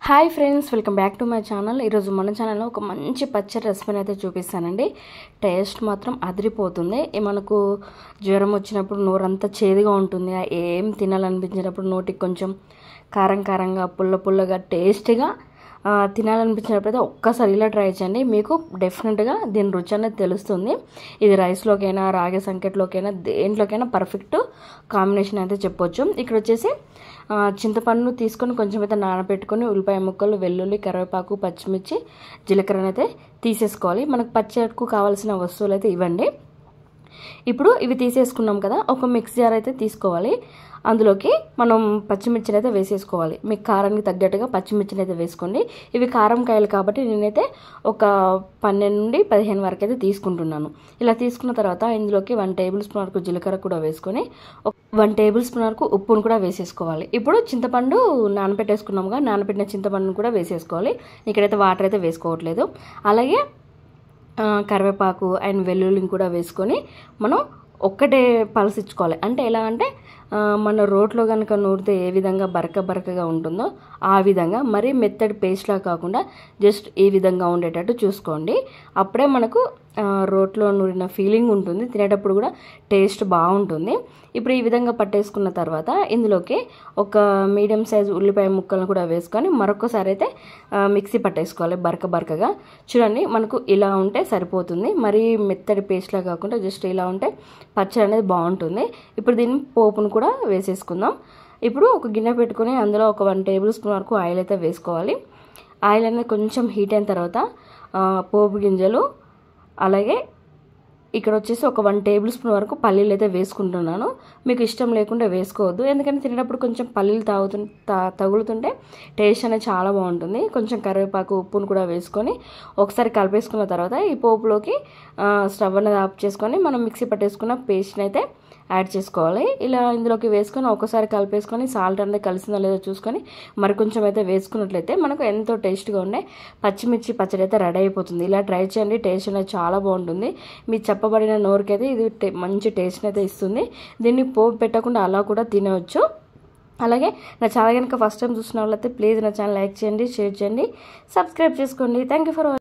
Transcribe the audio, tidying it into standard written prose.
Hi friends, welcome back to my channel. ఈరోజు మన ఛానల్లో ఒక మంచి పచ్చడి రెసిపీని అయితే చూపిస్తానండి. టేస్ట్ మాత్రం అదిరిపోతుంది. మనకు జ్వరం వచ్చినప్పుడు నోరంతా చేదుగా ఉంటుంది, ఏం తినాలనిపించినప్పుడు నోటికి కొంచెం కారం కారంగా పుల్ల పుల్లగా టేస్ట్గా తినాలనిపించినప్పుడు అయితే ఒక్కసారి ఇలా ట్రై చేయండి. మీకు డెఫినెట్గా దీని రుచి అనేది తెలుస్తుంది. ఇది రైస్లోకైనా రాగి సంకెట్లోకైనా దేంట్లోకైనా పర్ఫెక్ట్ కాంబినేషన్ అయితే చెప్పొచ్చు. ఇక్కడ వచ్చేసి చింతపండు తీసుకొని కొంచెం అయితే నానబెట్టుకొని ఉల్లిపాయ ముక్కలు, వెల్లుల్లి, కరివేపాకు, పచ్చిమిర్చి, జీలకర్ర అయితే తీసేసుకోవాలి. మనకు పచ్చడికు కావాల్సిన వస్తువులు అయితే ఇవ్వండి. ఇప్పుడు ఇవి తీసేసుకున్నాం కదా, ఒక మిక్సీ జార్ అయితే తీసుకోవాలి. అందులోకి మనం పచ్చిమిర్చిని అయితే వేసేసుకోవాలి. మీకు కారానికి తగ్గట్టుగా పచ్చిమిర్చిని అయితే వేసుకోండి. ఇవి కారం కాయలు కాబట్టి నేనైతే ఒక 12 నుండి 15 వరకు అయితే తీసుకుంటున్నాను. ఇలా తీసుకున్న తర్వాత ఇందులోకి 1 టేబుల్ స్పూన్ వరకు జీలకర్ర కూడా వేసుకొని 1 టేబుల్ స్పూన్ వరకు ఉప్పును కూడా వేసేసుకోవాలి. ఇప్పుడు చింతపండు నానబెట్టేసుకున్నాముగా, నానబెట్టిన చింతపండును కూడా వేసేసుకోవాలి. ఇక్కడైతే వాటర్ అయితే వేసుకోవట్లేదు. అలాగే కరివేపాకు అండ్ వెల్లుల్లిని కూడా వేసుకొని మనం ఒక్కటే పల్స్ ఇచ్చుకోవాలి. అంటే ఎలా అంటే మన రోట్లో కనుక నూరితే ఏ విధంగా బరకగా ఉంటుందో ఆ విధంగా, మరీ మెత్తడి పేస్ట్లా కాకుండా జస్ట్ ఈ విధంగా ఉండేటట్టు చూసుకోండి. అప్పుడే మనకు రోట్లో నూరిన ఫీలింగ్ ఉంటుంది, తినేటప్పుడు కూడా టేస్ట్ బాగుంటుంది. ఇప్పుడు ఈ విధంగా పట్టేసుకున్న తర్వాత ఇందులోకి ఒక మీడియం సైజు ఉల్లిపాయ ముక్కలను కూడా వేసుకొని మరొకసారి అయితే మిక్సీ పట్టేసుకోవాలి బరకగా. చూడండి, మనకు ఇలా ఉంటే సరిపోతుంది. మరీ మెత్తడి పేస్ట్లా కాకుండా జస్ట్ ఇలా ఉంటే పచ్చడి అనేది బాగుంటుంది. ఇప్పుడు దీన్ని పోపును కూడా వేసేసుకుందాం. ఇప్పుడు ఒక గిన్నె పెట్టుకొని అందులో ఒక 1 టేబుల్ స్పూన్ వరకు ఆయిల్ అయితే వేసుకోవాలి. ఆయిల్ అనేది కొంచెం హీట్ అయిన తర్వాత పోపు గింజలు, అలాగే ఇక్కడ వచ్చేసి ఒక 1 టేబుల్ స్పూన్ వరకు పల్లీలు అయితే వేసుకుంటున్నాను. మీకు ఇష్టం లేకుండా వేసుకోవద్దు, ఎందుకంటే తినేటప్పుడు కొంచెం పల్లీలు తగులుతుంటే టేస్ట్ అనేది చాలా బాగుంటుంది. కొంచెం కరివేపాకు, ఉప్పును కూడా వేసుకొని ఒకసారి కలిపేసుకున్న తర్వాత ఈ పోపులోకి స్టవ్ అనేది ఆఫ్ చేసుకొని మనం మిక్సీ పట్టేసుకున్న పేస్ట్ని అయితే యాడ్ చేసుకోవాలి. ఇలా ఇందులోకి వేసుకొని ఒకసారి కలిపేసుకొని సాల్ట్ అనేది కలిసిందో లేదో చూసుకొని మరి కొంచెం అయితే వేసుకున్నట్లయితే మనకు ఎంతో టేస్ట్గా ఉండే పచ్చిమిర్చి పచ్చడి అయితే రెడీ అయిపోతుంది. ఇలా ట్రై చేయండి, టేస్ట్ అనేది చాలా బాగుంటుంది. మీ చెప్పబడిన నోరుకైతే ఇది మంచి టేస్ట్ని అయితే ఇస్తుంది. దీన్ని పోపు పెట్టకుండా అలా కూడా తినవచ్చు. అలాగే నా ఛానల్ కనుక ఫస్ట్ టైం చూసిన వాళ్ళైతే ప్లీజ్ నా ఛానల్ లైక్ చేయండి, షేర్ చేయండి, సబ్స్క్రైబ్ చేసుకోండి. Thank you for watching.